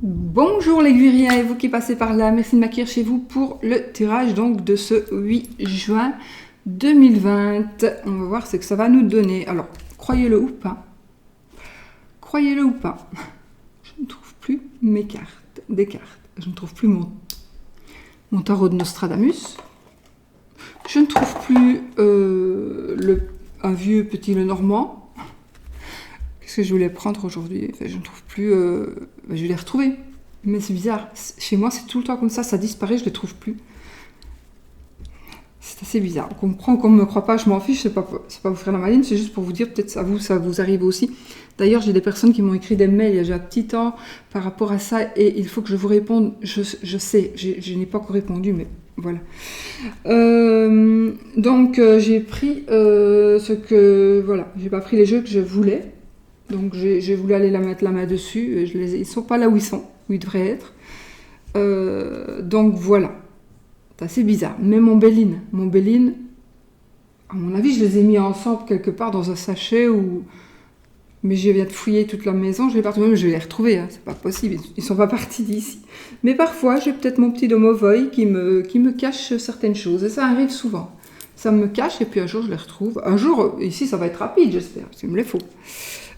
Bonjour les Guiriens et vous qui passez par là, merci de m'accueillir chez vous pour le tirage donc de ce 8 juin 2020. On va voir ce que ça va nous donner. Alors, croyez-le ou pas, je ne trouve plus mes cartes, je ne trouve plus mon tarot de Nostradamus, je ne trouve plus un vieux petit Lenormand. Qu'est-ce que je voulais prendre aujourd'hui? Enfin, je ne trouve plus. Je vais les retrouver. Mais c'est bizarre. Chez moi, c'est tout le temps comme ça disparaît, je ne les trouve plus. C'est assez bizarre. On comprend qu'on ne me croit pas, je m'en fiche, c'est pas vous faire la maline, c'est juste pour vous dire, peut-être ça vous arrive aussi. D'ailleurs, j'ai des personnes qui m'ont écrit des mails il y a déjà un petit temps par rapport à ça, et il faut que je vous réponde. Je sais, je n'ai pas encore répondu, mais voilà. Donc, j'ai pris Voilà, j'ai pas pris les jeux que je voulais. Donc j'ai voulu aller mettre la main dessus, ils ne sont pas là où ils devraient être. Donc voilà, c'est assez bizarre. Mais mon Béline, à mon avis, je les ai mis ensemble quelque part dans un sachet mais je viens de fouiller toute la maison, je vais les retrouver, hein, c'est pas possible, ils sont pas partis d'ici. Mais parfois, j'ai peut-être mon petit domovoy qui me cache certaines choses, et ça arrive souvent. Ça me cache, et puis un jour, je les retrouve. Un jour, ici, ça va être rapide, j'espère, parce qu'il me les faut.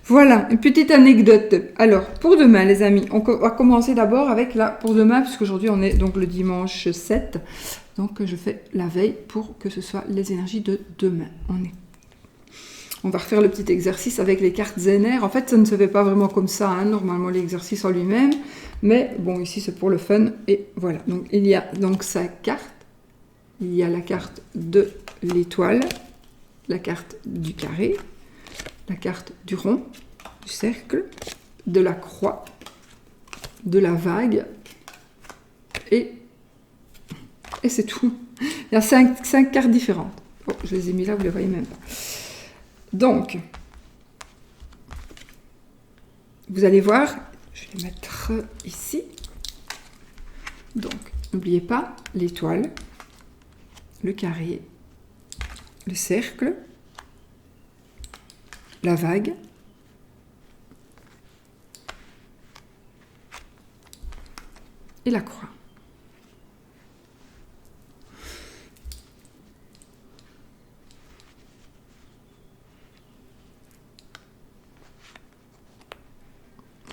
Voilà, une petite anecdote. Alors, pour demain, les amis, on va commencer d'abord avec pour demain, puisqu'aujourd'hui, on est donc le dimanche 7. Donc, je fais la veille pour que ce soit les énergies de demain. On va refaire le petit exercice avec les cartes Zener. En fait, ça ne se fait pas vraiment comme ça, hein, normalement, l'exercice en lui-même. Mais bon, ici, c'est pour le fun. Et voilà, donc il y a donc 5 cartes. Il y a la carte de l'étoile, la carte du carré, la carte du rond, du cercle, de la croix, de la vague, et c'est tout. Il y a 5 cartes différentes. Oh, je les ai mis là, vous ne les voyez même pas. Donc, vous allez voir, je vais les mettre ici. Donc, n'oubliez pas l'étoile, le carré, le cercle, la vague, et la croix.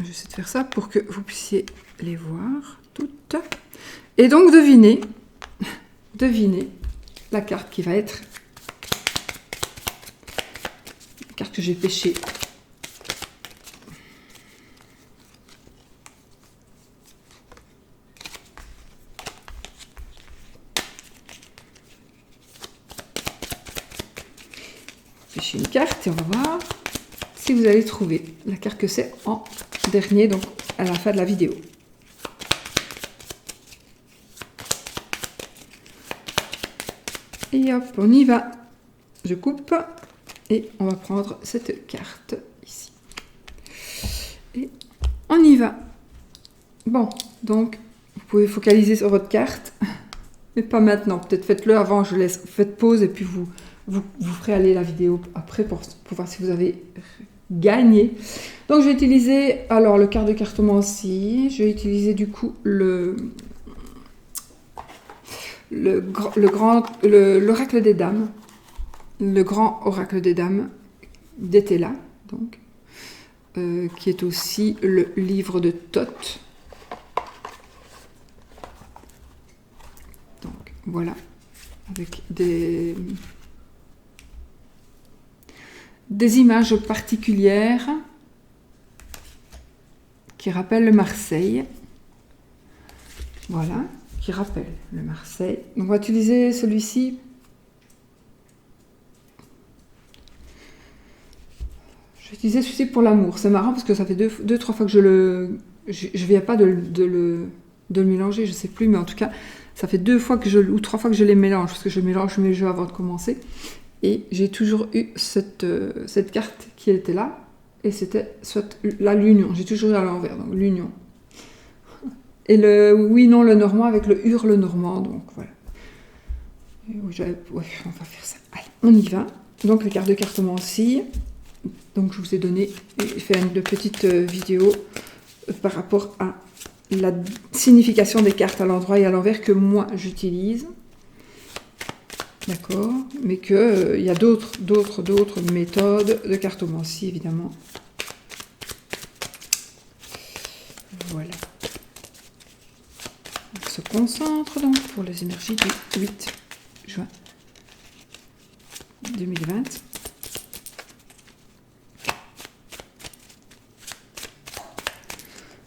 J'essaie de faire ça pour que vous puissiez les voir toutes. Et donc devinez la carte qui va être la carte que j'ai pêchée. Pêcher une carte et on va voir si vous allez trouver la carte que c'est en dernier, donc à la fin de la vidéo. Et hop, on y va. Je coupe et on va prendre cette carte ici. Et on y va. Bon, donc vous pouvez focaliser sur votre carte, mais pas maintenant. Peut-être faites-le avant, je laisse, faites pause et puis vous ferez aller la vidéo après pour voir si vous avez gagné. Donc je vais utiliser alors le quart de cartomancie, je vais utiliser du coup l'oracle des dames, le grand oracle des dames d'Etela, donc qui est aussi le livre de Thoth. Donc voilà, avec des images particulières qui rappellent le Marseille. Voilà, qui rappelle le Marseille. Donc on va utiliser celui-ci. Je vais utiliser celui-ci pour l'amour. C'est marrant parce que ça fait deux, trois fois que je viens pas de le mélanger, je sais plus, mais en tout cas, ça fait 2 fois ou 3 fois que je les mélange, parce que je mélange mes jeux avant de commencer. Et j'ai toujours eu cette carte qui était là, et c'était soit l'union. J'ai toujours eu à l'envers, donc l'union. Et le normand avec le hurle normand, donc voilà. Ouais, on va faire ça. Allez, on y va. Donc les cartes de cartomancie. Donc je vous ai donné, fait une petite vidéo par rapport à la signification des cartes à l'endroit et à l'envers que moi j'utilise. D'accord, mais qu'il y a d'autres méthodes de cartomancie, évidemment. Voilà. On se concentre donc pour les énergies du 8 juin 2020.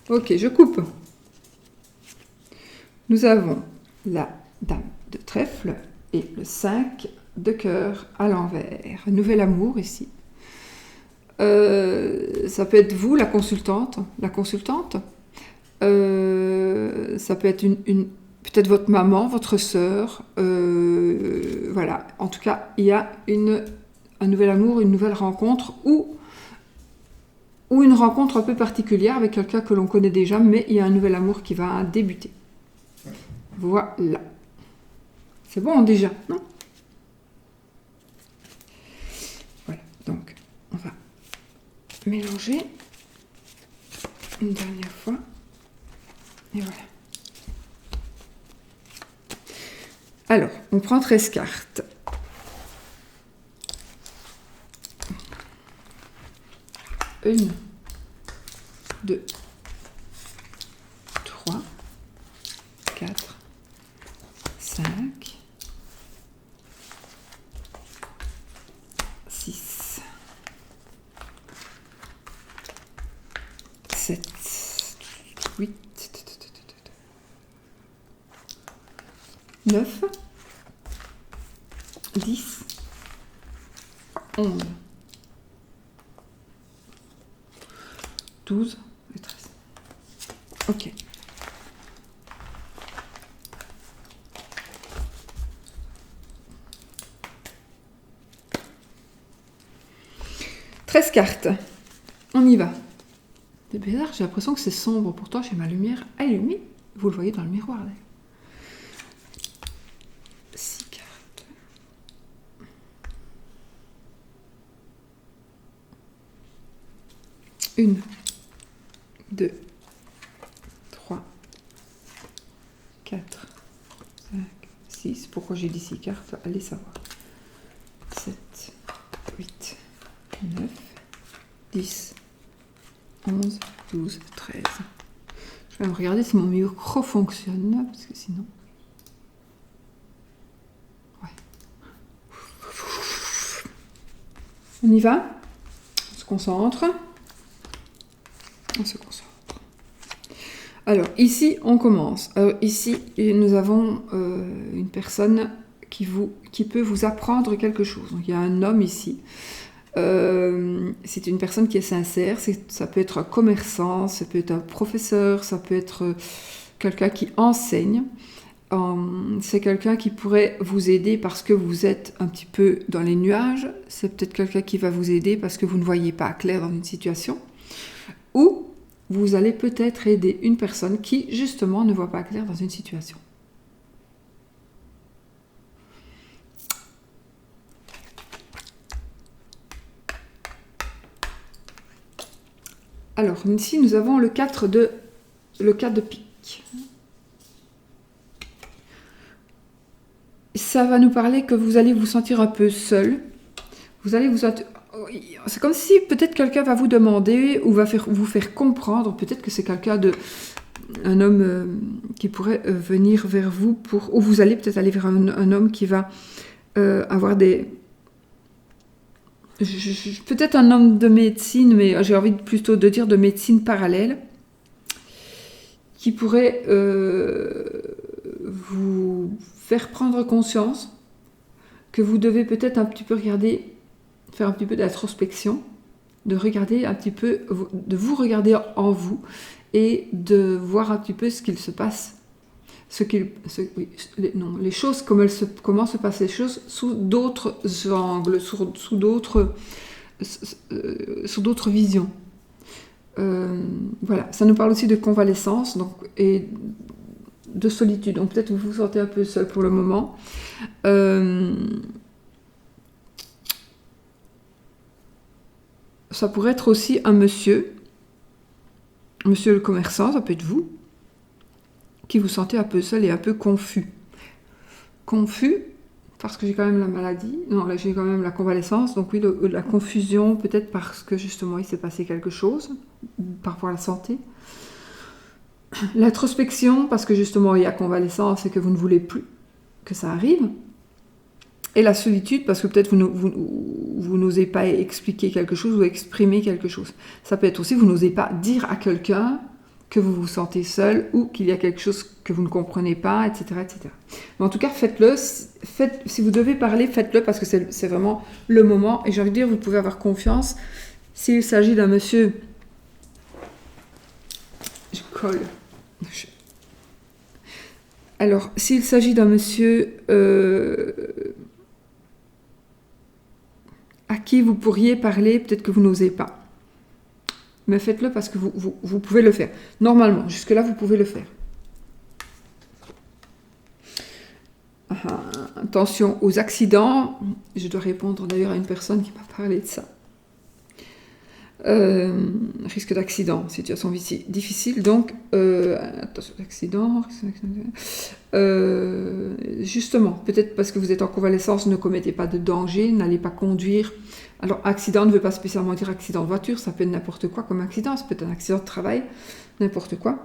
Ok, je coupe. Nous avons la dame de trèfle et le 5 de cœur à l'envers. Un nouvel amour ici. Ça peut être vous, la consultante. Ça peut être peut-être votre maman, votre sœur. Voilà. En tout cas, il y a un nouvel amour, une nouvelle rencontre ou une rencontre un peu particulière avec quelqu'un que l'on connaît déjà, mais il y a un nouvel amour qui va débuter. Voilà. C'est bon déjà, non? Voilà, donc on va mélanger une dernière fois. Et voilà. Alors, on prend 13 cartes. Une, 2, 3, 4, 5, 6, 7, 8, 9, 10, 11, 12 et 13. Ok. « 13 cartes. On y va. C'est bizarre, j'ai l'impression que c'est sombre. Pourtant, j'ai ma lumière allumée. Vous le voyez dans le miroir, là. 6 cartes. Une. 2, 3, 4, 5, 6. Pourquoi j'ai dit 6 cartes? Allez savoir. 7, 8, 9, 10, 11, 12, 13. Je vais me regarder si mon micro fonctionne, parce que sinon... Ouais. On y va? On se concentre. On se concentre. Alors, ici, on commence. Alors, ici, nous avons une personne qui peut vous apprendre quelque chose. Donc, il y a un homme ici. C'est une personne qui est sincère. Ça peut être un commerçant, ça peut être un professeur, ça peut être quelqu'un qui enseigne. C'est quelqu'un qui pourrait vous aider parce que vous êtes un petit peu dans les nuages. C'est peut-être quelqu'un qui va vous aider parce que vous ne voyez pas clair dans une situation. Ou vous allez peut-être aider une personne qui, justement, ne voit pas clair dans une situation. Alors, ici, nous avons le 4 de pique. Ça va nous parler que vous allez vous sentir un peu seul. Vous allez vous sentir... C'est comme si peut-être quelqu'un va vous demander ou va vous faire comprendre, peut-être que c'est un homme qui pourrait venir vers vous ou vous allez peut-être aller vers un homme qui va avoir peut-être un homme de médecine, mais j'ai envie plutôt de dire de médecine parallèle, qui pourrait vous faire prendre conscience que vous devez peut-être un petit peu faire un petit peu d'introspection, de regarder un petit peu, de vous regarder en vous et de voir un petit peu ce qu'il se passe, les choses, comment se passent les choses sous d'autres angles, sous d'autres visions. Voilà, ça nous parle aussi de convalescence et de solitude. Donc peut-être vous vous sentez un peu seul pour le moment. Ça pourrait être aussi un monsieur le commerçant, ça peut être vous. qui vous sentez un peu seul et un peu confus. Confus, parce que j'ai quand même la maladie, non, là j'ai quand même la convalescence, donc oui, la confusion, peut-être parce que justement il s'est passé quelque chose, par rapport à la santé. L'introspection, parce que justement il y a convalescence et que vous ne voulez plus que ça arrive. Et la solitude, parce que peut-être vous n'osez pas expliquer quelque chose ou exprimer quelque chose. Ça peut être aussi, vous n'osez pas dire à quelqu'un que vous vous sentez seul ou qu'il y a quelque chose que vous ne comprenez pas, etc. etc. Mais en tout cas, faites-le. Si vous devez parler, faites-le parce que c'est vraiment le moment. Et j'ai envie de dire, vous pouvez avoir confiance. S'il s'agit d'un monsieur... Je colle. Alors, s'il s'agit d'un monsieur... à qui vous pourriez parler, peut-être que vous n'osez pas. Mais faites-le parce que vous pouvez le faire. Normalement, jusque-là, vous pouvez le faire. Attention aux accidents. Je dois répondre d'ailleurs à une personne qui m'a parlé de ça. Risque d'accident, situation difficile. Donc, attention d'accident. Justement, peut-être parce que vous êtes en convalescence, ne commettez pas de danger, n'allez pas conduire. Alors, accident ne veut pas spécialement dire accident de voiture, ça peut être n'importe quoi comme accident, ça peut être un accident de travail, n'importe quoi.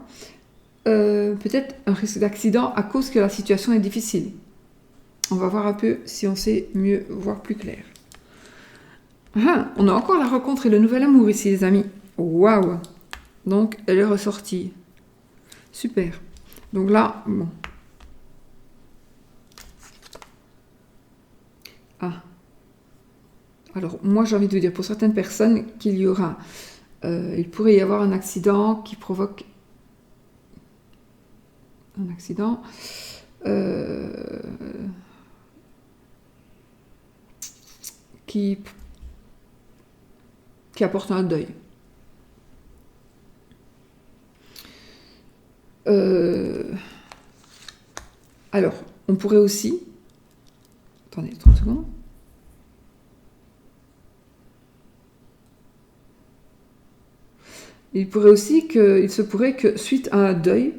Peut-être un risque d'accident à cause que la situation est difficile. On va voir un peu si on sait mieux voir plus clair. Ah, on a encore la rencontre et le nouvel amour ici, les amis. Waouh! Donc, elle est ressortie. Super. Donc là, bon. Ah. Alors, moi, j'ai envie de vous dire, pour certaines personnes, qu'il y aura... il pourrait y avoir un accident qui provoque... Un accident... qui apporte un deuil. Alors, on pourrait aussi... Attendez, 30 secondes. Il se pourrait que suite à un deuil,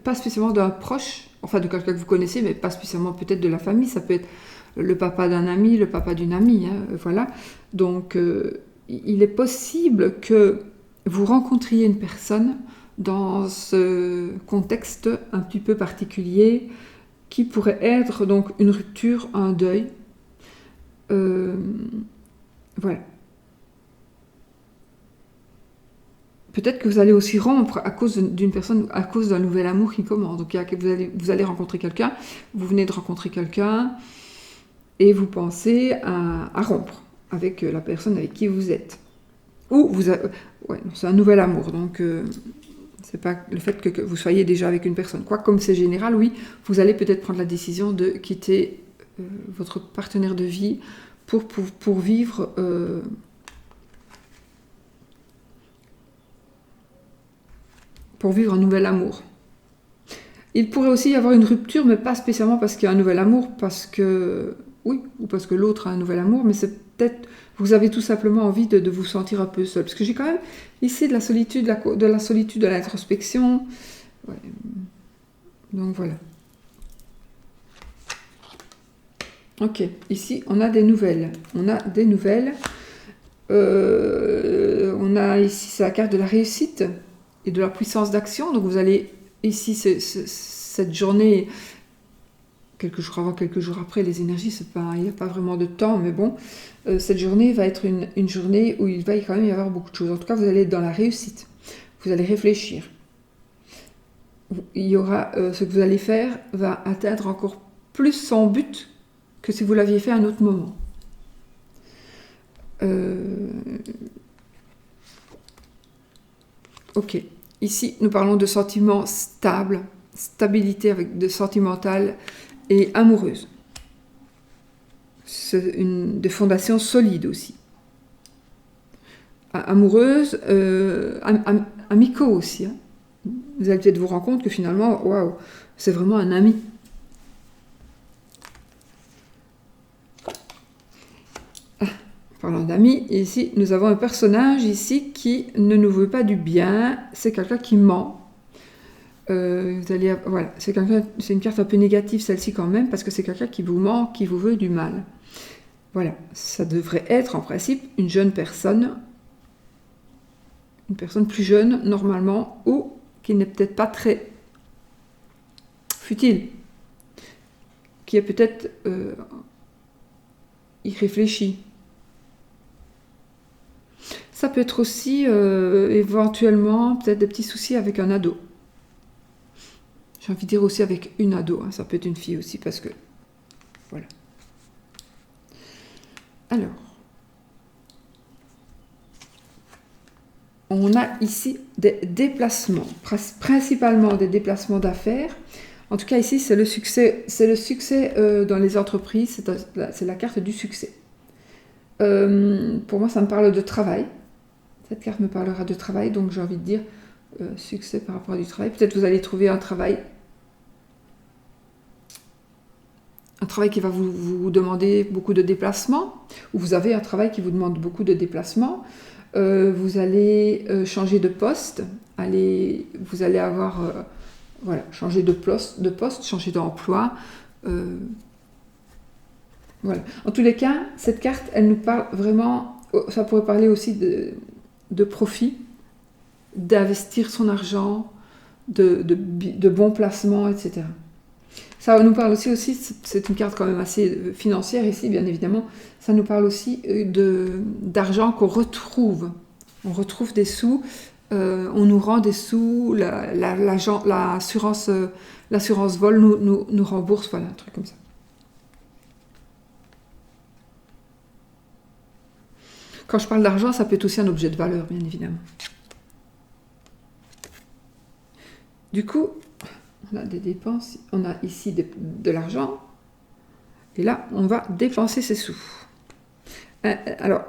pas spécialement d'un proche, enfin de quelqu'un que vous connaissez, mais pas spécialement peut-être de la famille, ça peut être le papa d'un ami, le papa d'une amie, voilà. Donc, il est possible que vous rencontriez une personne dans ce contexte un petit peu particulier qui pourrait être donc une rupture, un deuil. Voilà. Peut-être que vous allez aussi rompre à cause d'une personne, à cause d'un nouvel amour qui commence. Donc, vous allez rencontrer quelqu'un, vous venez de rencontrer quelqu'un, et vous pensez à rompre avec la personne avec qui vous êtes. Ou c'est un nouvel amour, donc c'est pas le fait que vous soyez déjà avec une personne. Quoi, comme c'est général, oui, vous allez peut-être prendre la décision de quitter votre partenaire de vie pour vivre... pour vivre un nouvel amour. Il pourrait aussi y avoir une rupture, mais pas spécialement parce qu'il y a un nouvel amour, parce que... Oui, ou parce que l'autre a un nouvel amour, mais c'est peut-être... Vous avez tout simplement envie de vous sentir un peu seul. Parce que j'ai quand même ici de la solitude, de l'introspection. Ouais. Donc voilà. Ok, ici on a des nouvelles. On a ici, c'est la carte de la réussite et de la puissance d'action. Donc vous allez ici, cette journée, quelques jours avant, quelques jours après, les énergies, il n'y a pas vraiment de temps, mais bon, cette journée va être une journée où il va quand même y avoir beaucoup de choses. En tout cas, vous allez être dans la réussite. Vous allez réfléchir. Il y aura, ce que vous allez faire va atteindre encore plus son but que si vous l'aviez fait à un autre moment. Ok. Ici, nous parlons de sentiments stables, stabilité avec de sentimentales et amoureuses. C'est des fondations solides aussi. Amoureuses, amicaux aussi. Hein. Vous allez peut-être vous rendre compte que finalement, waouh, c'est vraiment un ami. Parlant d'amis, ici, nous avons un personnage ici qui ne nous veut pas du bien. C'est quelqu'un qui ment. Voilà, c'est une carte un peu négative celle-ci quand même, parce que c'est quelqu'un qui vous manque, qui vous veut du mal. Voilà, ça devrait être en principe une jeune personne, une personne plus jeune normalement, ou qui n'est peut-être pas très futile, qui est peut-être irréfléchi. Ça peut être aussi éventuellement peut-être des petits soucis avec un ado. J'ai envie de dire aussi avec une ado, hein. Ça peut être une fille aussi parce que voilà. Alors, on a ici des déplacements, principalement des déplacements d'affaires. En tout cas ici c'est le succès dans les entreprises, c'est la carte du succès. Pour moi ça me parle de travail. Cette carte me parlera de travail, donc j'ai envie de dire succès par rapport à du travail. Peut-être vous allez trouver un travail qui va vous demander beaucoup de déplacements, ou vous avez un travail qui vous demande beaucoup de déplacements. Vous allez changer de poste, vous allez avoir changer de poste, changer d'emploi. Voilà. En tous les cas, cette carte, elle nous parle vraiment, ça pourrait parler aussi de profit, d'investir son argent, de bons placements, etc. Ça nous parle aussi, c'est une carte quand même assez financière ici, bien évidemment, ça nous parle aussi d'argent qu'on retrouve. On retrouve des sous, on nous rend des sous, l'assurance vol nous rembourse, voilà, un truc comme ça. Quand je parle d'argent, ça peut être aussi un objet de valeur, bien évidemment. Du coup, on a des dépenses, on a ici de l'argent, et là, on va dépenser ses sous. Alors,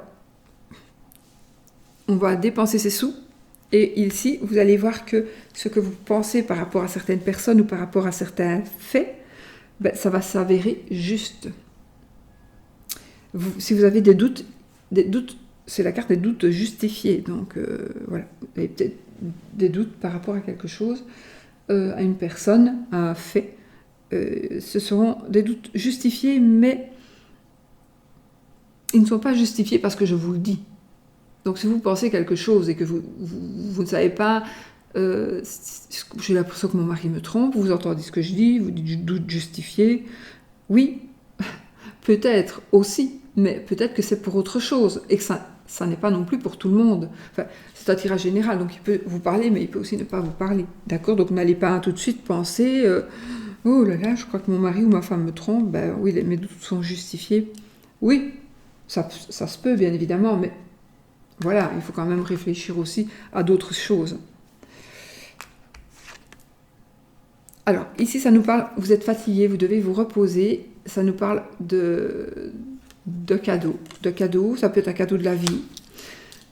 on va dépenser ses sous, et ici, vous allez voir que ce que vous pensez par rapport à certaines personnes ou par rapport à certains faits, ça va s'avérer juste. Si vous avez des doutes, c'est la carte des doutes justifiés, donc voilà, vous avez peut-être des doutes par rapport à quelque chose, à une personne, à un fait. Ce seront des doutes justifiés, mais ils ne sont pas justifiés parce que je vous le dis. Donc si vous pensez quelque chose et que vous ne savez pas, j'ai l'impression que mon mari me trompe, vous entendez ce que je dis, vous dites doute justifié, oui, peut-être aussi, mais peut-être que c'est pour autre chose, et que ça n'est pas non plus pour tout le monde. Enfin, c'est un tirage général, donc il peut vous parler, mais il peut aussi ne pas vous parler. D'accord? Donc n'allez pas tout de suite penser oh là là, je crois que mon mari ou ma femme me trompe. Ben oui, mes doutes sont justifiés. Oui, ça se peut, bien évidemment, mais voilà, il faut quand même réfléchir aussi à d'autres choses. Alors, ici, ça nous parle, vous êtes fatigué, vous devez vous reposer. Ça nous parle de cadeaux. De cadeaux, ça peut être un cadeau de la vie.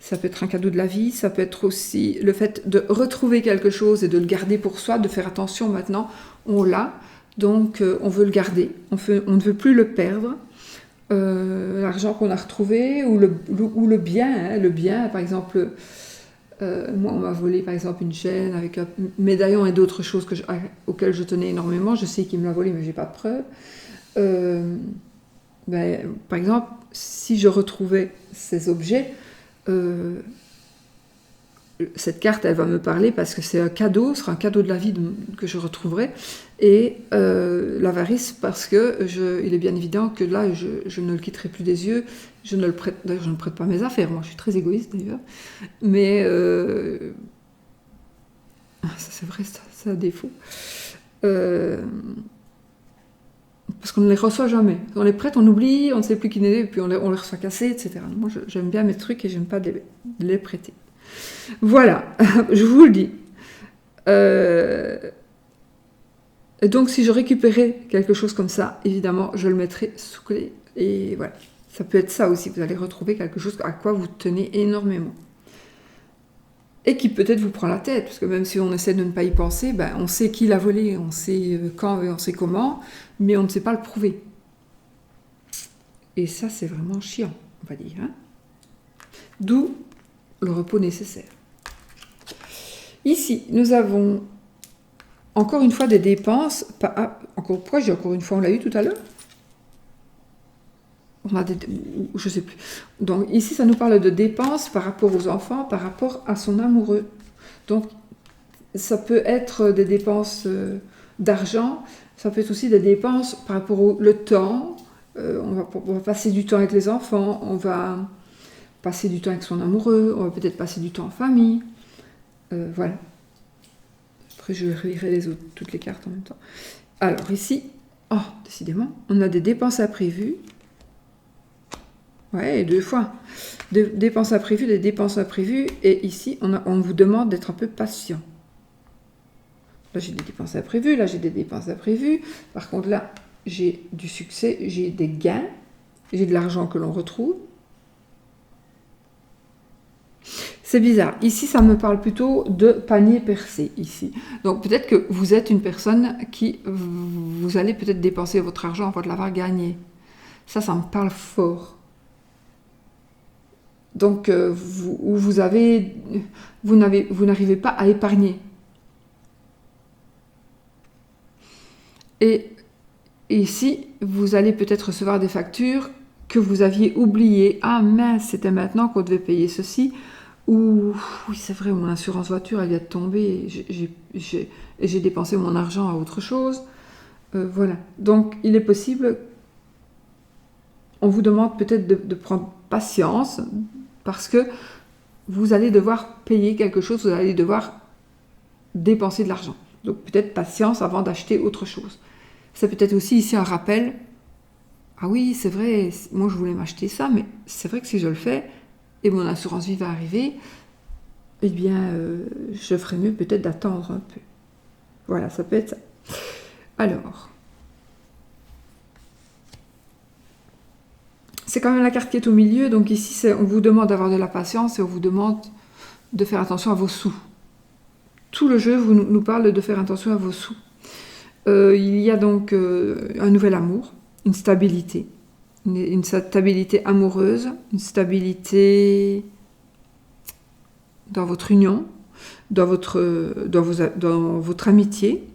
Ça peut être un cadeau de la vie, ça peut être aussi le fait de retrouver quelque chose et de le garder pour soi, de faire attention maintenant, on l'a, donc on veut le garder, on ne veut plus le perdre. L'argent qu'on a retrouvé ou le bien, hein, le bien, par exemple, moi on m'a volé par exemple une chaîne avec un médaillon et d'autres choses auxquelles je tenais énormément, je sais qu'il me l'a volé mais j'ai pas de preuve. Par exemple, si je retrouvais ces objets, cette carte, elle va me parler parce que c'est un cadeau, ce sera un cadeau de la vie que je retrouverai, et l'avarice parce que il est bien évident que là, je ne le quitterai plus des yeux, d'ailleurs je ne prête pas mes affaires, moi je suis très égoïste d'ailleurs, mais ça c'est vrai, c'est un défaut. Parce qu'on ne les reçoit jamais. On les prête, on oublie, on ne sait plus qui n'est, et puis on les reçoit cassés, etc. Moi, j'aime bien mes trucs et j'aime pas les prêter. Voilà, je vous le dis. Et donc, si je récupérais quelque chose comme ça, évidemment, je le mettrais sous clé. Et voilà, ça peut être ça aussi. Vous allez retrouver quelque chose à quoi vous tenez énormément. Et qui peut-être vous prend la tête, parce que même si on essaie de ne pas y penser, on sait qui l'a volé, on sait quand et on sait comment, mais on ne sait pas le prouver. Et ça, c'est vraiment chiant, on va dire. Hein. D'où le repos nécessaire. Ici, nous avons encore une fois des dépenses. Pourquoi j'ai encore une fois, on l'a eu tout à l'heure? On a je sais plus. Donc ici, ça nous parle de dépenses par rapport aux enfants, par rapport à son amoureux. Donc ça peut être des dépenses d'argent, ça peut être aussi des dépenses par rapport au temps. On va passer du temps avec les enfants, on va passer du temps avec son amoureux, on va peut-être passer du temps en famille. Voilà. Après, je relirai toutes les cartes en même temps. Alors ici, décidément, on a des dépenses imprévues. Ouais, 2 fois. Des dépenses imprévues. Et ici, on vous demande d'être un peu patient. Là, j'ai des dépenses imprévues. Là, j'ai des dépenses imprévues. Par contre, là, j'ai du succès. J'ai des gains. J'ai de l'argent que l'on retrouve. C'est bizarre. Ici, ça me parle plutôt de panier percé, ici. Donc, peut-être que vous êtes une personne qui... Vous allez peut-être dépenser votre argent avant de l'avoir gagné. Ça me parle fort. Donc, vous n'arrivez pas à épargner. Et ici, vous allez peut-être recevoir des factures que vous aviez oubliées. Ah mince, c'était maintenant qu'on devait payer ceci. Ou, oui, c'est vrai, mon assurance voiture, elle vient de tomber. J'ai dépensé mon argent à autre chose. Voilà. Donc, il est possible... On vous demande peut-être de prendre patience, parce que vous allez devoir payer quelque chose, vous allez devoir dépenser de l'argent. Donc peut-être patience avant d'acheter autre chose. C'est peut-être aussi ici un rappel. Ah oui, c'est vrai, moi je voulais m'acheter ça, mais c'est vrai que si je le fais, et mon assurance vie va arriver, eh bien, je ferais mieux peut-être d'attendre un peu. Voilà, ça peut être ça. Alors... C'est quand même la carte qui est au milieu, donc ici, on vous demande d'avoir de la patience et on vous demande de faire attention à vos sous. Tout le jeu nous parle de faire attention à vos sous. Il y a donc un nouvel amour, une stabilité. Une stabilité amoureuse, une stabilité dans votre union, dans votre amitié.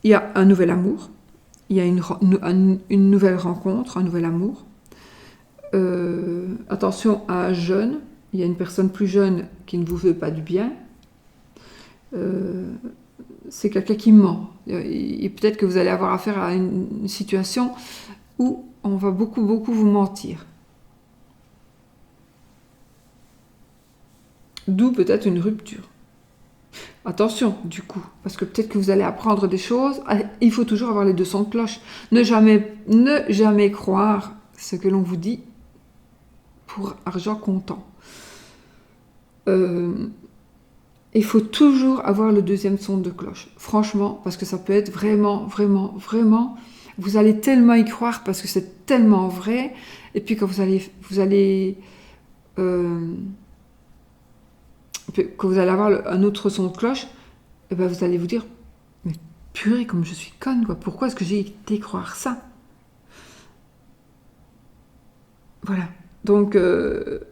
Il y a un nouvel amour, il y a une nouvelle rencontre, un nouvel amour. Attention à un jeune, il y a une personne plus jeune qui ne vous veut pas du bien. C'est quelqu'un qui ment. Et peut-être que vous allez avoir affaire à une situation où on va beaucoup vous mentir. D'où peut-être une rupture. Attention, du coup, parce que peut-être que vous allez apprendre des choses. Il faut toujours avoir les deux sons de cloche. Ne jamais croire ce que l'on vous dit pour argent comptant. Il faut toujours avoir le deuxième son de cloche. Franchement, parce que ça peut être vraiment... Vous allez tellement y croire parce que c'est tellement vrai. Et puis quand vous allez avoir un autre son de cloche, et ben vous allez vous dire, mais purée, comme je suis conne, quoi. Pourquoi est-ce que j'ai été croire ça? Voilà. Donc, peut-être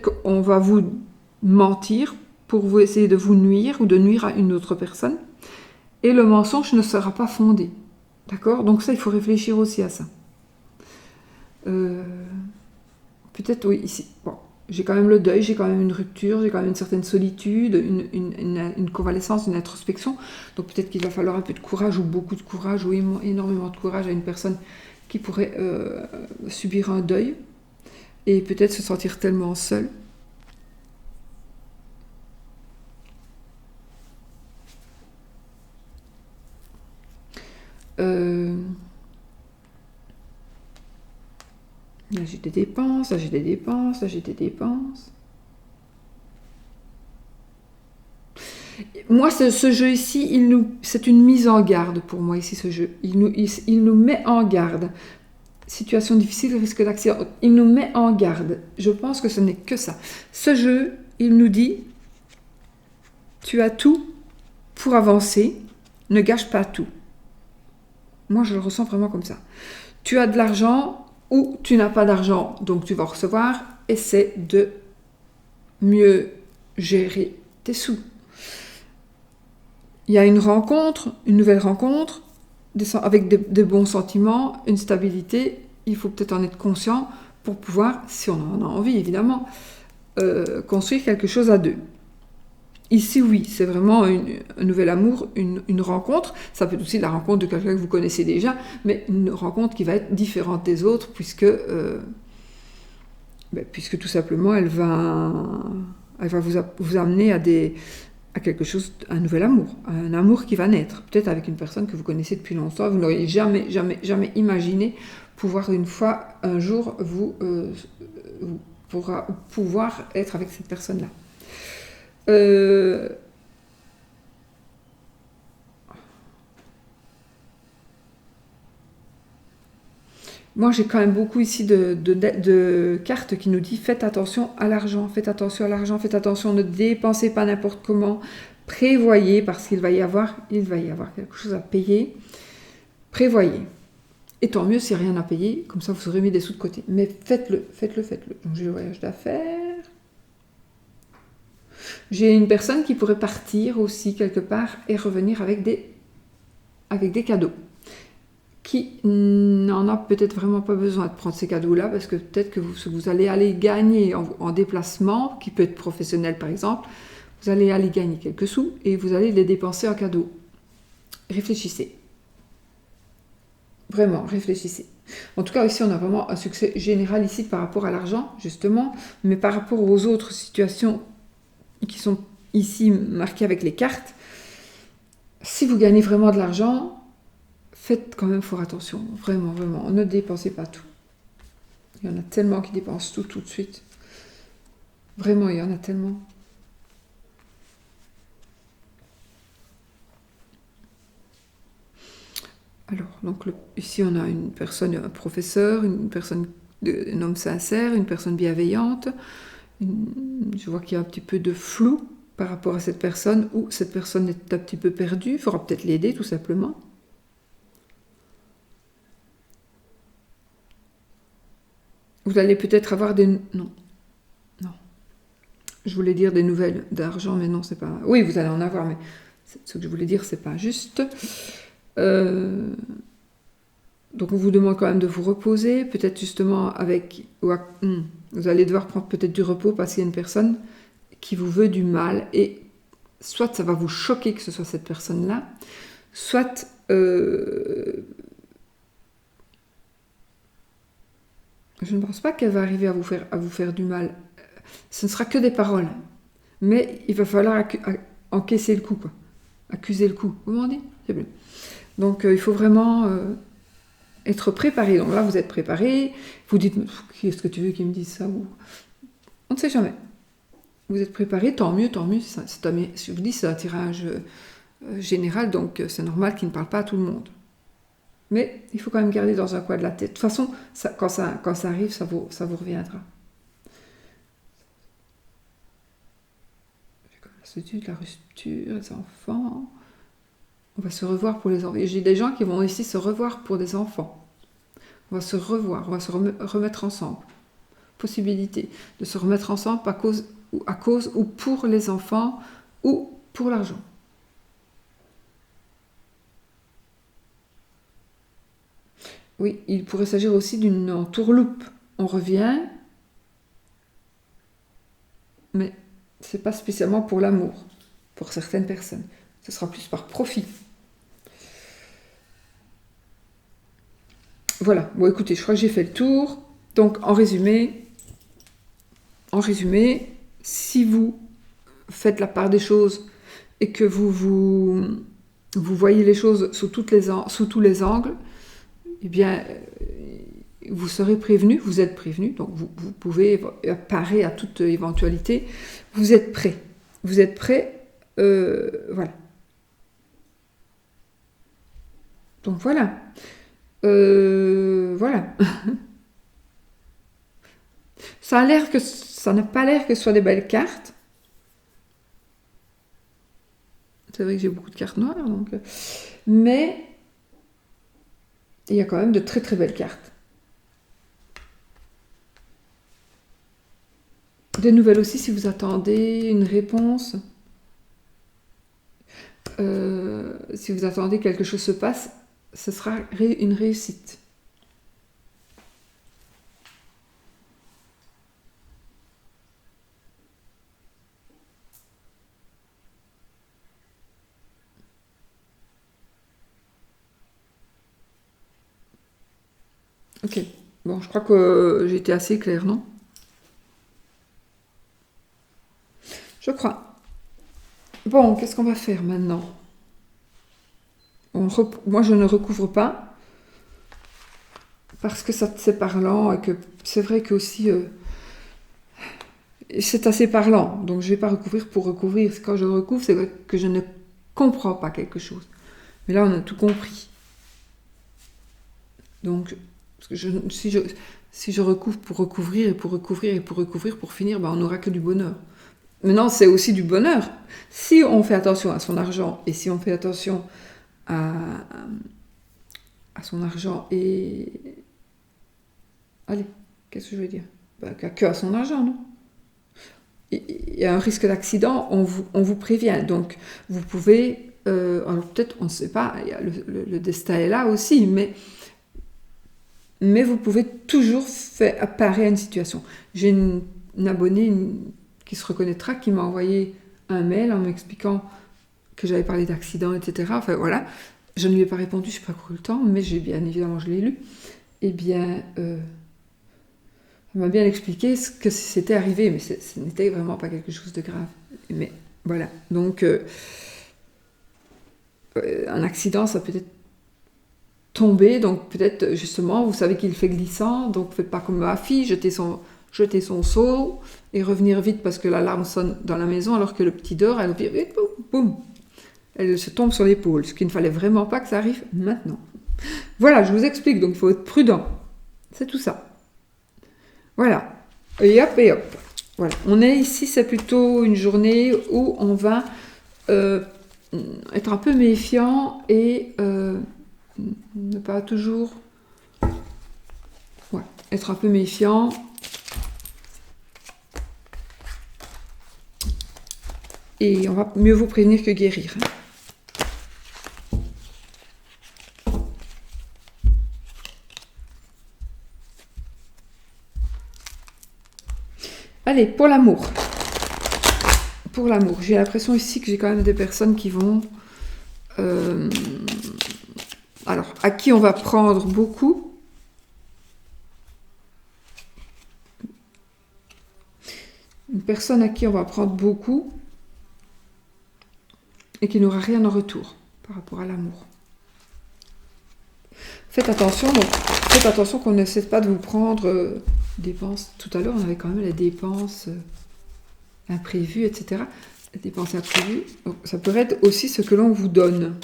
qu'on va vous mentir pour vous essayer de vous nuire ou de nuire à une autre personne. Et le mensonge ne sera pas fondé. D'accord? Donc ça, il faut réfléchir aussi à ça. Peut-être, oui, ici. Bon, j'ai quand même le deuil, j'ai quand même une rupture, j'ai quand même une certaine solitude, une convalescence, une introspection. Donc peut-être qu'il va falloir un peu de courage ou beaucoup de courage ou énormément de courage à une personne qui pourrait subir un deuil et peut-être se sentir tellement seule. Là j'ai des dépenses, là j'ai des dépenses, là j'ai des dépenses. Moi, ce jeu ici, c'est une mise en garde pour moi ici, ce jeu. Il nous met en garde. Situation difficile, risque d'accident. Il nous met en garde. Je pense que ce n'est que ça. Ce jeu, il nous dit, tu as tout pour avancer, ne gâche pas tout. Moi, je le ressens vraiment comme ça. Tu as de l'argent ou tu n'as pas d'argent, donc tu vas recevoir. Essaie de mieux gérer tes sous. il y a une rencontre, une nouvelle rencontre, avec des bons sentiments, une stabilité. Il faut peut-être en être conscient pour pouvoir, si on en a envie évidemment, construire quelque chose à deux. Ici, oui, c'est vraiment un nouvel amour, une rencontre. Ça peut être aussi la rencontre de quelqu'un que vous connaissez déjà, mais une rencontre qui va être différente des autres, puisque tout simplement, elle va vous amener à quelque chose, un nouvel amour, un amour qui va naître, peut-être avec une personne que vous connaissez depuis longtemps. Vous n'auriez jamais imaginé pouvoir un jour, pouvoir être avec cette personne-là. Moi, j'ai quand même beaucoup ici de cartes qui nous disent faites attention à l'argent, faites attention à l'argent, faites attention, ne dépensez pas n'importe comment, prévoyez parce qu'il va y avoir quelque chose à payer, prévoyez. Et tant mieux s'il n'y a rien à payer, comme ça vous aurez mis des sous de côté. Mais faites-le. Donc j'ai le voyage d'affaires. J'ai une personne qui pourrait partir aussi quelque part et revenir avec des cadeaux. Qui n'en a peut-être vraiment pas besoin de prendre ces cadeaux-là, parce que peut-être que vous allez aller gagner en déplacement, qui peut être professionnel par exemple, vous allez aller gagner quelques sous et vous allez les dépenser en cadeaux. Réfléchissez. Vraiment, réfléchissez. En tout cas, ici, on a vraiment un succès général ici par rapport à l'argent, justement, mais par rapport aux autres situations qui sont ici marquées avec les cartes, si vous gagnez vraiment de l'argent, faites quand même fort attention, vraiment, ne dépensez pas tout. Il y en a tellement qui dépensent tout de suite. Vraiment, il y en a tellement. Alors, donc ici on a une personne, un professeur, un homme sincère, une personne bienveillante. Je vois qu'il y a un petit peu de flou par rapport à cette personne, ou cette personne est un petit peu perdue, il faudra peut-être l'aider tout simplement. Vous allez peut-être avoir Non. Je voulais dire des nouvelles d'argent, mais non, c'est pas... Oui, vous allez en avoir, mais ce que je voulais dire, c'est pas juste. Donc on vous demande quand même de vous reposer, peut-être justement vous allez devoir prendre peut-être du repos parce qu'il y a une personne qui vous veut du mal, et soit ça va vous choquer que ce soit cette personne-là, soit... Je ne pense pas qu'elle va arriver à vous faire du mal. Ce ne sera que des paroles. Mais il va falloir encaisser le coup, quoi. Accuser le coup. Vous m'en dites ? C'est bien. Donc il faut vraiment être préparé. Donc là, vous êtes préparé. Vous dites, qui est-ce que tu veux qu'il me dise ça, ou... On ne sait jamais. Vous êtes préparé, tant mieux. Je vous dis, c'est un tirage général, donc c'est normal qu'il ne parle pas à tout le monde. Mais il faut quand même garder dans un coin de la tête. De toute façon, quand ça arrive, ça vous reviendra. La rupture, les enfants. On va se revoir pour les enfants. J'ai des gens qui vont ici se revoir pour des enfants. On va se revoir, on va se remettre ensemble. Possibilité de se remettre ensemble à cause ou pour les enfants ou pour l'argent. Oui, il pourrait s'agir aussi d'une entourloupe. On revient, mais c'est pas spécialement pour l'amour, pour certaines personnes. Ce sera plus par profit. Voilà, bon écoutez, je crois que j'ai fait le tour. Donc en résumé, si vous faites la part des choses et que vous voyez les choses sous tous les angles, eh bien, vous serez prévenu, vous êtes prévenu, donc vous pouvez parer à toute éventualité. Vous êtes prêt. Voilà. Donc voilà. Voilà. Ça n'a pas l'air que ce soit des belles cartes. C'est vrai que j'ai beaucoup de cartes noires, donc. Mais il y a quand même de très très belles cartes. Des nouvelles aussi si vous attendez une réponse. si vous attendez que quelque chose se passe, ce sera une réussite. Ok, bon, je crois que j'ai été assez claire, non? Je crois. Bon, qu'est-ce qu'on va faire maintenant? Moi, je ne recouvre pas parce que c'est parlant et que c'est vrai que aussi c'est assez parlant. Donc, je ne vais pas recouvrir pour recouvrir. Quand je recouvre, c'est que je ne comprends pas quelque chose. Mais là, on a tout compris. Donc, parce que si je recouvre pour recouvrir et pour recouvrir et pour recouvrir pour finir, ben, on n'aura que du bonheur. Maintenant, c'est aussi du bonheur. Si on fait attention à son argent et si on fait attention à, à son argent et... Allez, qu'est-ce que je veux dire? Ben, que à son argent, non? Il y a un risque d'accident, on vous prévient. Donc, vous pouvez... alors peut-être, on ne sait pas, le destin est là aussi, mais vous pouvez toujours faire apparaître à une situation. J'ai une abonnée qui se reconnaîtra, qui m'a envoyé un mail en m'expliquant que j'avais parlé d'accident, etc. Enfin voilà, je ne lui ai pas répondu, je n'ai pas cru le temps, mais bien évidemment je l'ai lu. Eh bien, elle m'a bien expliqué ce que c'était arrivé, mais ce n'était vraiment pas quelque chose de grave. Mais voilà, donc un accident, ça peut être tomber, donc peut-être justement, vous savez qu'il fait glissant, donc faites pas comme ma fille, jeter son seau et revenir vite parce que l'alarme sonne dans la maison alors que le petit dort, elle dit boum, boum, elle se tombe sur l'épaule, ce qu'il ne fallait vraiment pas que ça arrive maintenant. Voilà, je vous explique, donc il faut être prudent, c'est tout ça. Voilà, et hop et hop. Voilà, on est ici, c'est plutôt une journée où on va être un peu méfiant et ne pas toujours être un peu méfiant. Et on va mieux vous prévenir que guérir. Allez, pour l'amour. Pour l'amour, j'ai l'impression ici que j'ai quand même des personnes qui vont... alors, à qui on va prendre beaucoup. Une personne à qui on va prendre beaucoup et qui n'aura rien en retour par rapport à l'amour. Faites attention qu'on n'essaie pas de vous prendre dépenses. Tout à l'heure, on avait quand même les dépenses imprévues, etc. Les dépenses imprévues, donc, ça peut être aussi ce que l'on vous donne.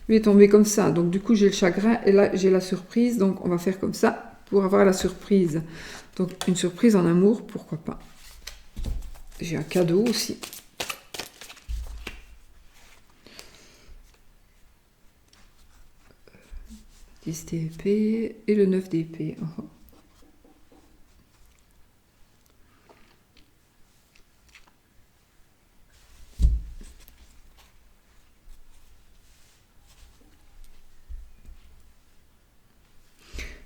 Lui est tombé comme ça, donc du coup j'ai le chagrin et là j'ai la surprise, donc on va faire comme ça pour avoir la surprise. Donc une surprise en amour, pourquoi pas. J'ai un cadeau aussi. 10 d'épée et le 9 d'épée. Oh.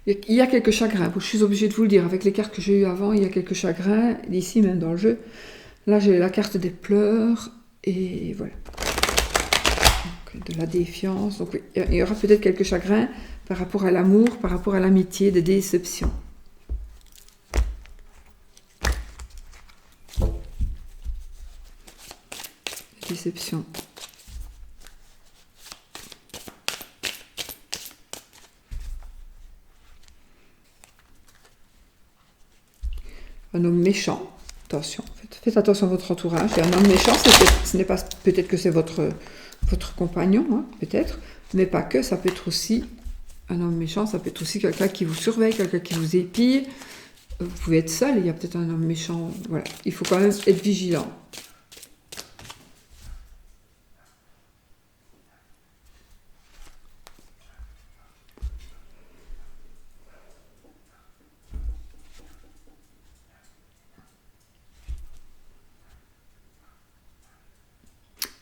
Il y a quelques chagrins, je suis obligée de vous le dire, avec les cartes que j'ai eues avant, il y a quelques chagrins, ici même dans le jeu. Là j'ai la carte des pleurs, et voilà. Donc, de la défiance, donc il y aura peut-être quelques chagrins par rapport à l'amour, par rapport à l'amitié, des déceptions. Déception. Un homme méchant, attention, faites attention à votre entourage. Et un homme méchant, ce n'est pas peut-être que c'est votre compagnon, hein, peut-être, mais pas que, ça peut être aussi un homme méchant, ça peut être aussi quelqu'un qui vous surveille, quelqu'un qui vous épie. Vous pouvez être seul, il y a peut-être un homme méchant, voilà. Il faut quand même être vigilant.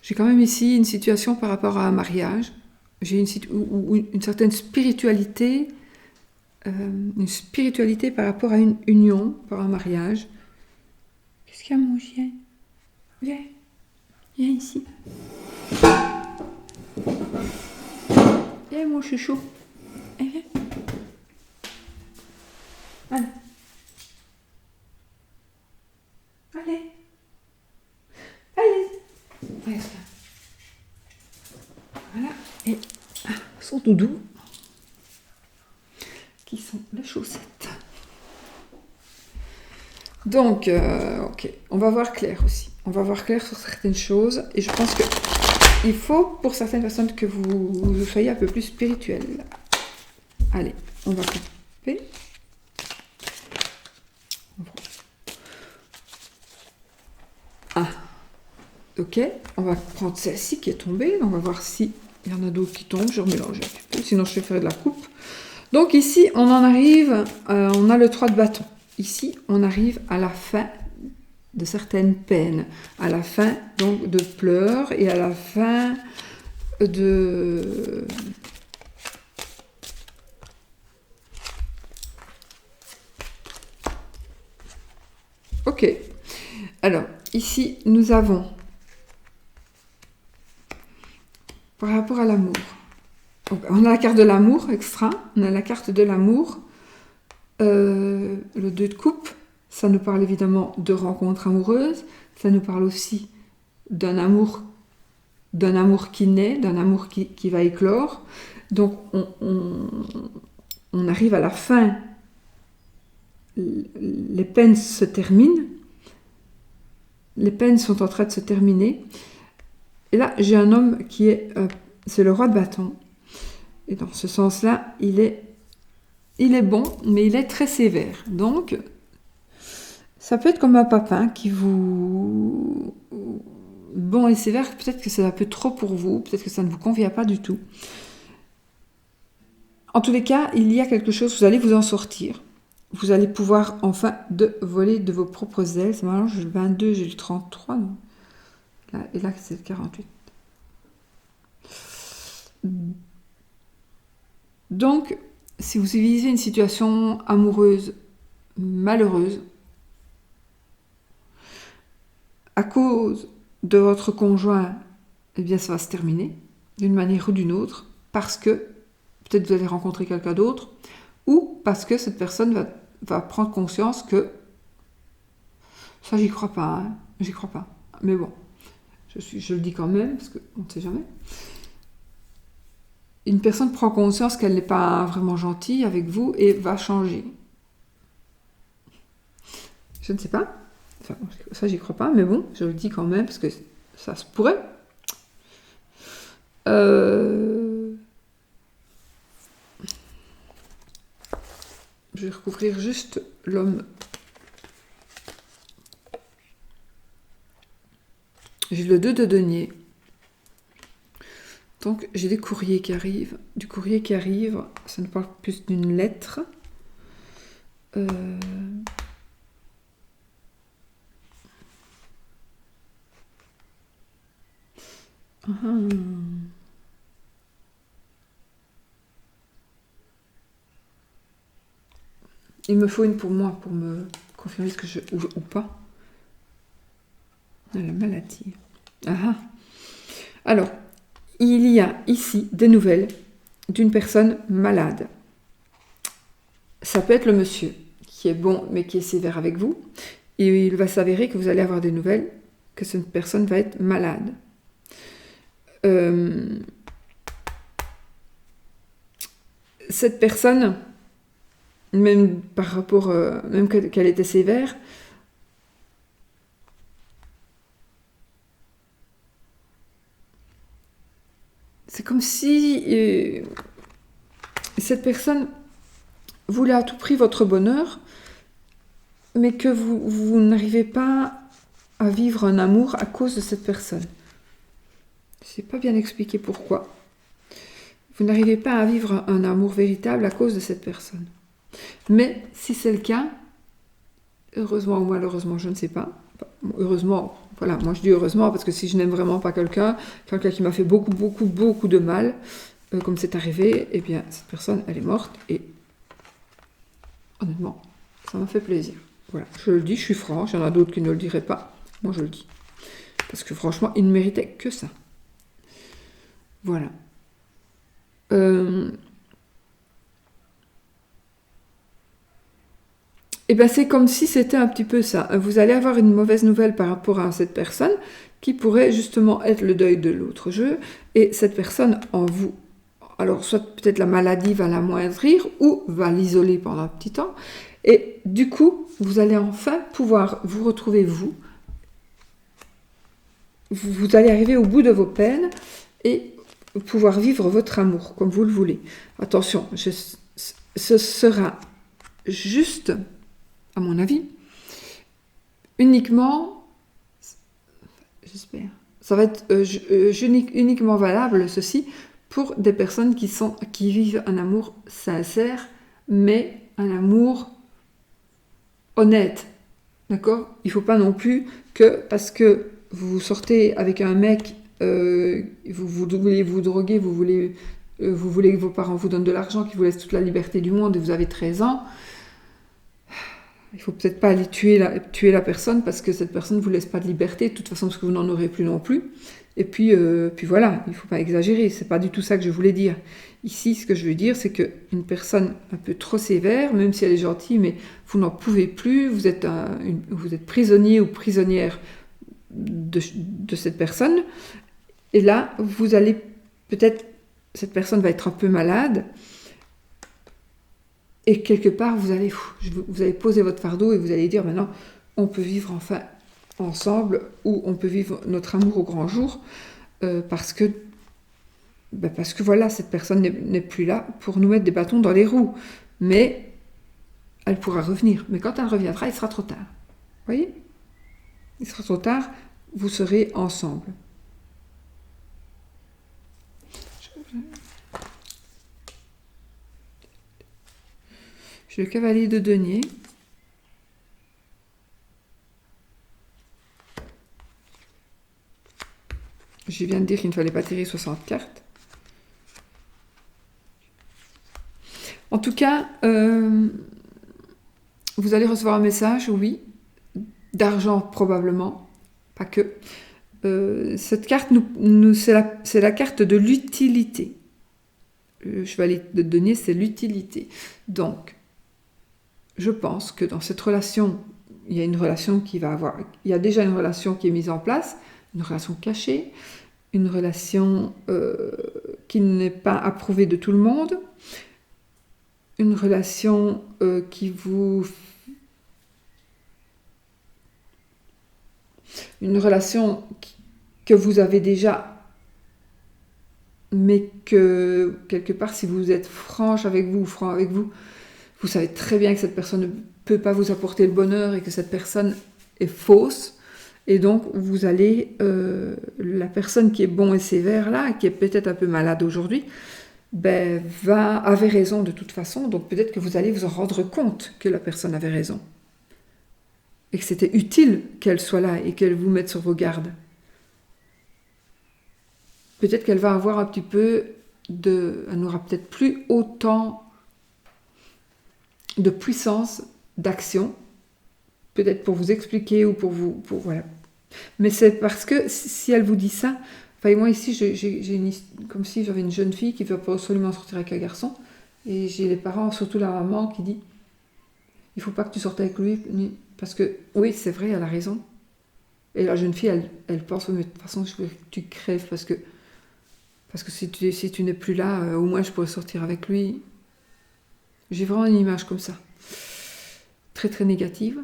J'ai quand même ici une situation par rapport à un mariage. J'ai une certaine spiritualité, par rapport à une union, par un mariage. Qu'est-ce qu'il y a, mon chien? Viens, viens ici. Viens, mon chouchou. Viens. Allez. Allez. Allez. Regarde. Voilà. Et son doudou, qui sont les chaussettes. Donc, ok, on va voir clair aussi. On va voir clair sur certaines choses. Et je pense que il faut, pour certaines personnes, que vous soyez un peu plus spirituel. Allez, on va couper. Ah, ok, on va prendre celle-ci qui est tombée. On va voir si il y en a d'autres qui tombent. Je remélange un petit peu, sinon je vais faire de la coupe. Donc ici, on en arrive, on a le 3 de bâton. Ici, on arrive à la fin de certaines peines, à la fin donc de pleurs et à la fin de... Ok. Alors, ici, nous avons, par rapport à l'amour, on a la carte de l'amour extra, on a la carte de l'amour, le 2 de coupe, ça nous parle évidemment de rencontres amoureuses, ça nous parle aussi d'un amour qui naît, d'un amour qui va éclore. Donc on arrive à la fin, les peines se terminent, les peines sont en train de se terminer. Et là, j'ai un homme qui est, c'est le roi de bâton. Et dans ce sens-là, il est bon, mais il est très sévère. Donc, ça peut être comme un papin qui vous... Bon et sévère, peut-être que c'est un peu trop pour vous, peut-être que ça ne vous convient pas du tout. En tous les cas, il y a quelque chose, vous allez vous en sortir. Vous allez pouvoir enfin voler de vos propres ailes. C'est marrant, j'ai le 22, j'ai le 33. Non là, et là, c'est le 48. Donc, si vous vivez une situation amoureuse malheureuse, à cause de votre conjoint, eh bien, ça va se terminer d'une manière ou d'une autre, parce que peut-être vous allez rencontrer quelqu'un d'autre, ou parce que cette personne va prendre conscience que ça, j'y crois pas, hein, j'y crois pas. Mais bon, je le dis quand même, parce qu'on ne sait jamais. Une personne prend conscience qu'elle n'est pas vraiment gentille avec vous et va changer. Je ne sais pas. Enfin, ça, j'y crois pas, mais bon, je le dis quand même, parce que ça se pourrait. Je vais recouvrir juste l'homme. J'ai le 2 de denier. Donc, j'ai des courriers qui arrivent. Du courrier qui arrive, ça nous parle plus d'une lettre. Il me faut une pour moi, pour me confirmer ce que je... ou pas. La maladie. Alors, il y a ici des nouvelles d'une personne malade. Ça peut être le monsieur qui est bon mais qui est sévère avec vous. Et il va s'avérer que vous allez avoir des nouvelles que cette personne va être malade. Cette personne, même par rapport, même qu'elle était sévère, c'est comme si cette personne voulait à tout prix votre bonheur, mais que vous n'arrivez pas à vivre un amour à cause de cette personne. Je ne sais pas bien expliquer pourquoi. Vous n'arrivez pas à vivre un amour véritable à cause de cette personne. Mais si c'est le cas, heureusement ou malheureusement, je ne sais pas. Heureusement, Voilà, moi je dis heureusement, parce que si je n'aime vraiment pas quelqu'un qui m'a fait beaucoup de mal, comme c'est arrivé, eh bien cette personne, elle est morte, et honnêtement, ça m'a fait plaisir. Voilà, je le dis, je suis franche, il y en a d'autres qui ne le diraient pas, moi je le dis. Parce que franchement, il ne méritait que ça. Voilà. Et bien c'est comme si c'était un petit peu ça. Vous allez avoir une mauvaise nouvelle par rapport à cette personne qui pourrait justement être le deuil de l'autre jeu, et cette personne en vous, alors soit peut-être la maladie va l'amoindrir ou va l'isoler pendant un petit temps, et du coup vous allez enfin pouvoir vous retrouver vous allez arriver au bout de vos peines et pouvoir vivre votre amour comme vous le voulez. Attention, ce sera juste, à mon avis, uniquement, j'espère, ça va être uniquement valable, ceci, pour des personnes qui vivent un amour sincère, mais un amour honnête. D'accord ? Il ne faut pas non plus que, parce que vous sortez avec un mec, vous voulez vous droguer, vous voulez que vos parents vous donnent de l'argent, qu'ils vous laissent toute la liberté du monde, et vous avez 13 ans, il ne faut peut-être pas aller tuer la personne, parce que cette personne ne vous laisse pas de liberté, de toute façon, parce que vous n'en aurez plus non plus. Et puis voilà, il ne faut pas exagérer, c'est pas du tout ça que je voulais dire. Ici, ce que je veux dire, c'est qu'une personne un peu trop sévère, même si elle est gentille, mais vous n'en pouvez plus, vous êtes prisonnier ou prisonnière de cette personne, et là, vous allez peut-être, cette personne va être un peu malade, et quelque part, vous allez poser votre fardeau, et vous allez dire, maintenant, on peut vivre enfin ensemble, ou on peut vivre notre amour au grand jour, parce que voilà, cette personne n'est plus là pour nous mettre des bâtons dans les roues. Mais elle pourra revenir. Mais quand elle reviendra, il sera trop tard. Vous voyez ? Il sera trop tard, vous serez ensemble. J'ai le cavalier de denier. Je viens de dire qu'il ne fallait pas tirer 60 cartes. En tout cas, vous allez recevoir un message, oui, d'argent probablement, pas que. Cette carte, c'est la carte de l'utilité. Le chevalier de denier, c'est l'utilité. Donc, je pense que dans cette relation, il y a déjà une relation qui est mise en place, une relation cachée, une relation qui n'est pas approuvée de tout le monde, une relation une relation que vous avez déjà, mais que quelque part, si vous êtes franche avec vous ou franc avec vous, vous savez très bien que cette personne ne peut pas vous apporter le bonheur et que cette personne est fausse. Et donc, vous allez, la personne qui est bon et sévère là, qui est peut-être un peu malade aujourd'hui, avait raison de toute façon. Donc peut-être que vous allez vous en rendre compte que la personne avait raison. Et que c'était utile qu'elle soit là et qu'elle vous mette sur vos gardes. Peut-être qu'elle va avoir un petit peu elle n'aura peut-être plus autant de puissance d'action, peut-être pour vous expliquer ou voilà. Mais c'est parce que si elle vous dit ça, enfin moi ici comme si j'avais une jeune fille qui veut pas absolument sortir avec un garçon, et j'ai les parents, surtout la maman, qui dit il faut pas que tu sortes avec lui, parce que oui c'est vrai, elle a raison. Et la jeune fille elle pense mais de toute façon je veux que tu crèves parce que si tu n'es plus là, au moins je pourrais sortir avec lui. J'ai vraiment une image comme ça, très très négative.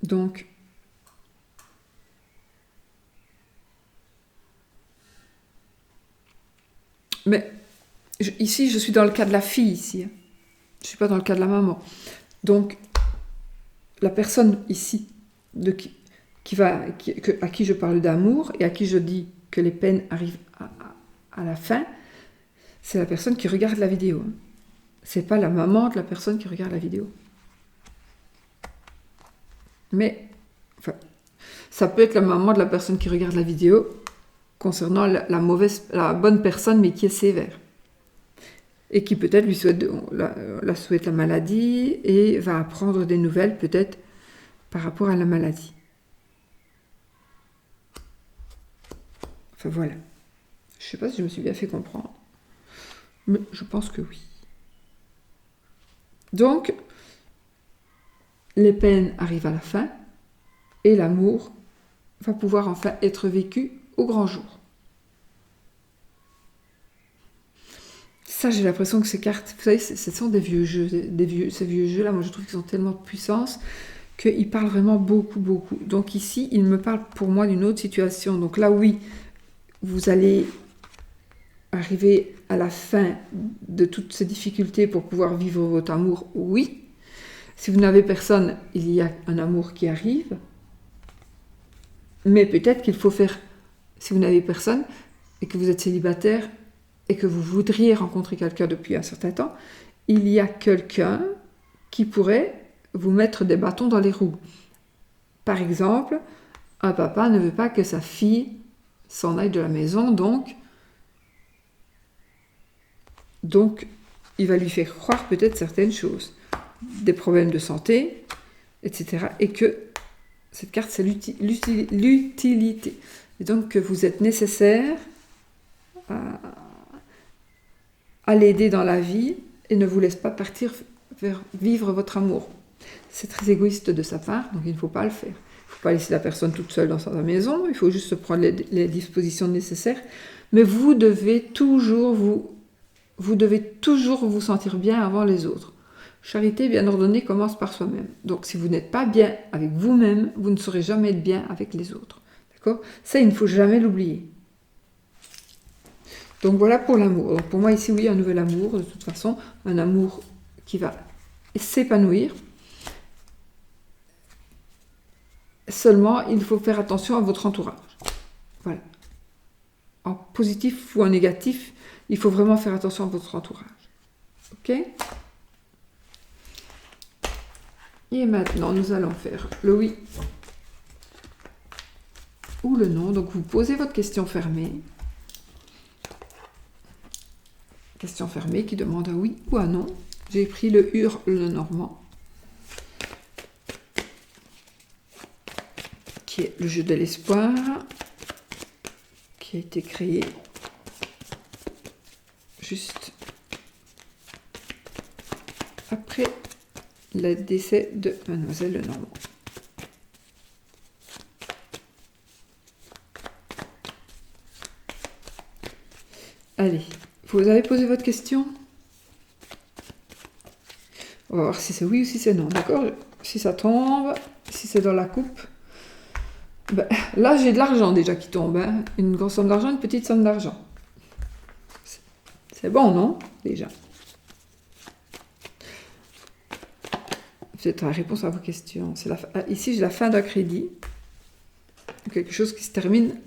Donc mais ici, je suis dans le cas de la fille, ici. Je ne suis pas dans le cas de la maman. Donc, la personne ici, à qui je parle d'amour et à qui je dis que les peines arrivent à la fin, c'est la personne qui regarde la vidéo. C'est pas la maman de la personne qui regarde la vidéo. Mais, enfin, Ça peut être la maman de la personne qui regarde la vidéo concernant la bonne personne, mais qui est sévère. Et qui peut-être lui souhaite la maladie et va apprendre des nouvelles peut-être par rapport à la maladie. Enfin voilà. Je ne sais pas si je me suis bien fait comprendre. Mais je pense que oui. Donc, les peines arrivent à la fin et l'amour va pouvoir enfin être vécu au grand jour. Ça, j'ai l'impression que ces cartes, vous savez, ce sont des vieux jeux, ces vieux jeux-là, moi je trouve qu'ils ont tellement de puissance qu'ils parlent vraiment beaucoup, beaucoup. Donc ici, il me parle pour moi d'une autre situation. Donc là, oui, vous allez arriver à la fin de toutes ces difficultés pour pouvoir vivre votre amour, oui. Si vous n'avez personne, il y a un amour qui arrive. Mais peut-être qu'il faut faire, si vous n'avez personne et que vous êtes célibataire et que vous voudriez rencontrer quelqu'un depuis un certain temps, il y a quelqu'un qui pourrait vous mettre des bâtons dans les roues. Par exemple, un papa ne veut pas que sa fille s'en aille de la maison, donc il va lui faire croire peut-être certaines choses, des problèmes de santé, etc. Et que cette carte, c'est l'utilité. Et donc que vous êtes nécessaire à l'aider dans la vie et ne vous laisse pas partir vers vivre votre amour. C'est très égoïste de sa part, donc il ne faut pas le faire. Il ne faut pas laisser la personne toute seule dans sa maison, il faut juste prendre les dispositions nécessaires. Mais vous devez toujours vous sentir bien avant les autres. Charité bien ordonnée commence par soi-même. Donc si vous n'êtes pas bien avec vous-même, vous ne saurez jamais être bien avec les autres. D'accord ? Ça, il ne faut jamais l'oublier. Donc voilà pour l'amour. Donc pour moi ici, oui, un nouvel amour, de toute façon, un amour qui va s'épanouir. Seulement, il faut faire attention à votre entourage. Voilà. En positif ou en négatif, il faut vraiment faire attention à votre entourage. Ok ? Et maintenant, nous allons faire le oui ou le non. Donc, vous posez votre question fermée. Question fermée qui demande un oui ou un non. J'ai pris le Hurle-Normand, qui est le jeu de l'espoir, qui a été créé juste après le décès de Mademoiselle Lenormand. Allez, vous avez posé votre question ? On va voir si c'est oui ou si c'est non, d'accord ? Si ça tombe, si c'est dans la coupe. Ben, là, j'ai de l'argent déjà qui tombe. Hein. Une grosse somme d'argent, une petite somme d'argent. C'est bon, non ? Déjà. C'est la réponse à vos questions. Ici, j'ai la fin d'un crédit. Quelque chose qui se termine,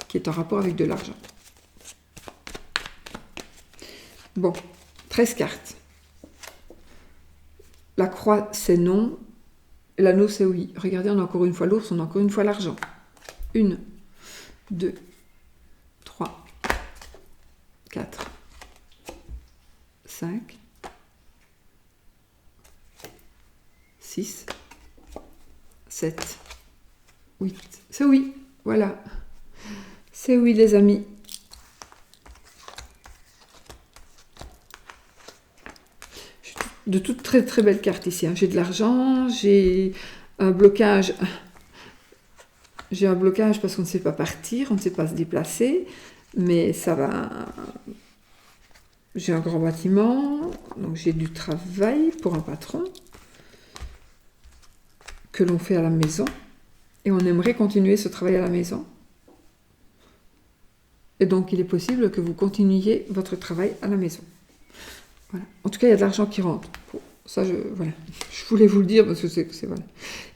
qui est en rapport avec de l'argent. Bon, 13 cartes. La croix, c'est non. L'anneau, c'est oui. Regardez, on a encore une fois l'ours, on a encore une fois l'argent. 1, 2, 3, 4, 5, 6, 7, 8. C'est oui, voilà. C'est oui, les amis. De toutes très très belles cartes ici. Hein. J'ai de l'argent, j'ai un blocage. J'ai un blocage parce qu'on ne sait pas partir, on ne sait pas se déplacer, mais ça va. J'ai un grand bâtiment, donc j'ai du travail pour un patron que l'on fait à la maison et on aimerait continuer ce travail à la maison. Et donc il est possible que vous continuiez votre travail à la maison. Voilà. En tout cas, il y a de l'argent qui rentre. Ça, je voulais vous le dire parce que c'est voilà.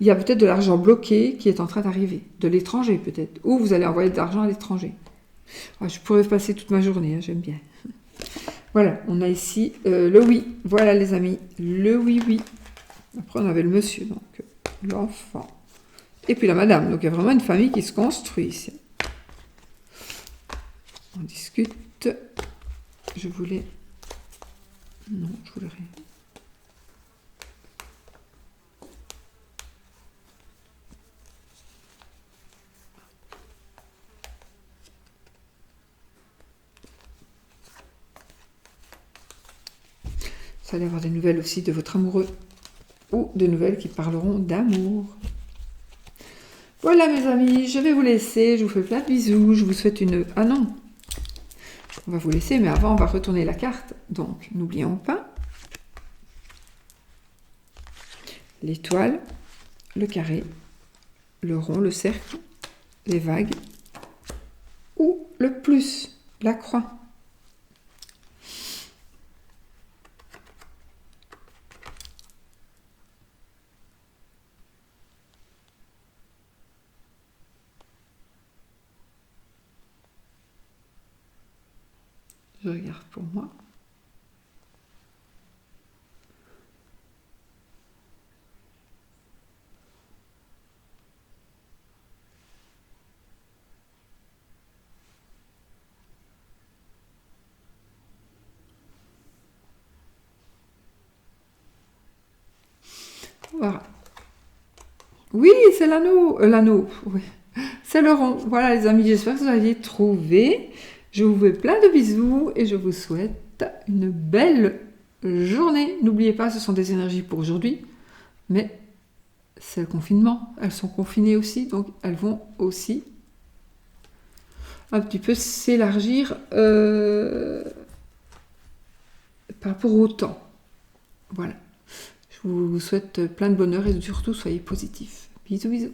Il y a peut-être de l'argent bloqué qui est en train d'arriver, de l'étranger peut-être, ou vous allez envoyer de l'argent à l'étranger. Je pourrais passer toute ma journée, hein, j'aime bien. Voilà, on a ici le oui. Voilà les amis, le oui. Après on avait le monsieur, donc l'enfant et puis la madame. Donc il y a vraiment une famille qui se construit ici. On discute. Je voulais... Non, je voulais rien. Vous allez avoir des nouvelles aussi de votre amoureux ou des nouvelles qui parleront d'amour. Voilà mes amis, je vais vous laisser, je vous fais plein de bisous, je vous souhaite une... Ah non, on va vous laisser, mais avant on va retourner la carte. Donc n'oublions pas l'étoile, le carré, le rond, le cercle, les vagues ou le plus, la croix. Je regarde pour moi. Voilà. Oui, c'est l'anneau. L'anneau, oui. C'est le rond. Voilà les amis, j'espère que vous avez trouvé. Je vous fais plein de bisous et je vous souhaite une belle journée. N'oubliez pas, ce sont des énergies pour aujourd'hui, mais c'est le confinement. Elles sont confinées aussi, donc elles vont aussi un petit peu s'élargir par rapport au temps. Voilà. Je vous souhaite plein de bonheur et surtout soyez positifs. Bisous, bisous.